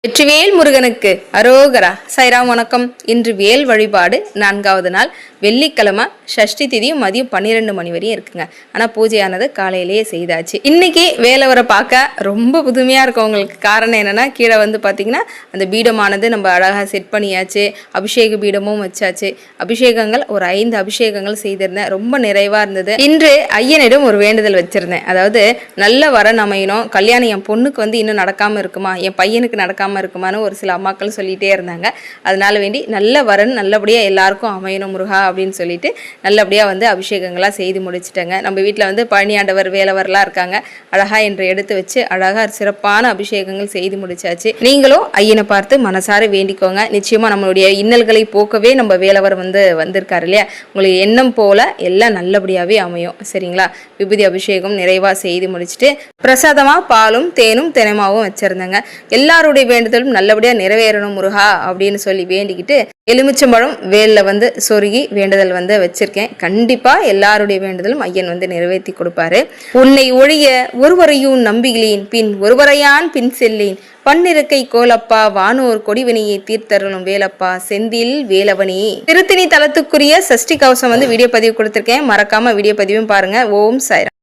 வெற்றிவேல் முருகனுக்கு அரோகரா. சைராம் வணக்கம். இன்று வேல் வழிபாடு 4வது நாள், வெள்ளிக்கிழமை. சஷ்டி திதியும் மதியம் 12 மணி வரையும் இருக்குங்க. ஆனால் பூஜையானது காலையிலேயே செய்தாச்சு. இன்னைக்கு வேலவரை பார்க்க ரொம்ப புதுமையாக இருக்கும் உங்களுக்கு. காரணம் என்னென்னா, கீழே வந்து பார்த்திங்கன்னா அந்த பீடமானது நம்ம அழகாக செட் பண்ணியாச்சு. அபிஷேக பீடமும் வச்சாச்சு. அபிஷேகங்கள் ஒரு 5 அபிஷேகங்கள் செய்திருந்தேன். ரொம்ப நிறைவாக இருந்தது. இன்று ஐயனிடம் ஒரு வேண்டுதல் வச்சுருந்தேன். அதாவது நல்ல வரன் அமையணும், கல்யாணம் என் பொண்ணுக்கு வந்து இன்னும் நடக்காமல் இருக்குமா, என் பையனுக்கு நடக்காமல் இருக்குமான்னு ஒரு சில அம்மாக்கள் சொல்லிகிட்டே இருந்தாங்க. அதனால வேண்டி நல்ல வரன் நல்லபடியாக எல்லாருக்கும் அமையணும் முருகா அப்படின்னு சொல்லிட்டு நல்லபடியாக வந்து அபிஷேகங்களாக செய்து முடிச்சிட்டேங்க. நம்ம வீட்டில் வந்து பழனியாண்டவர் வேலவர்லாம் இருக்காங்க. அழகாக என்று எடுத்து வச்சு அழகாக சிறப்பான அபிஷேகங்கள் செய்து முடிச்சாச்சு. நீங்களும் ஐயனை பார்த்து மனசார வேண்டிக்கோங்க. நிச்சயமாக நம்மளுடைய இன்னல்களை போக்கவே நம்ம வேலவர் வந்து வந்திருக்காரு இல்லையா. உங்களுக்கு எண்ணம் போல எல்லாம் நல்லபடியாகவே அமையும். சரிங்களா. விபூதி அபிஷேகம் நிறைவாக செய்து முடிச்சுட்டு பிரசாதமாக பாலும் தேனும் தினமாவும் வச்சுருந்தேங்க. எல்லாருடைய வேண்டுதலும் நல்லபடியாக நிறைவேறணும் முருகா அப்படின்னு சொல்லி வேண்டிக்கிட்டு எலுமிச்சம்பழம் வேலில் வந்து சொருகி வேண்டுதல் வந்து வச்சிருக்கேன். கண்டிப்பாக எல்லாருடைய வேண்டுதலும் ஐயன் வந்து நிறைவேற்றி கொடுப்பாரு. உன்னை ஒழிய ஒருவரையும் நம்பிகளேன், பின் ஒருவரையான் பின் செல்லேன், பன்னிருக்கை கோலப்பா வானோர் கொடிவினையை தீர்த்தருளும் வேலப்பா செந்தில் வேலவனி. திருத்தணி தலத்துக்குரிய சஷ்டி கவசம் வந்து வீடியோ பதிவு கொடுத்துருக்கேன். மறக்காம வீடியோ பதிவும் பாருங்க. ஓம் சாய்ராம்.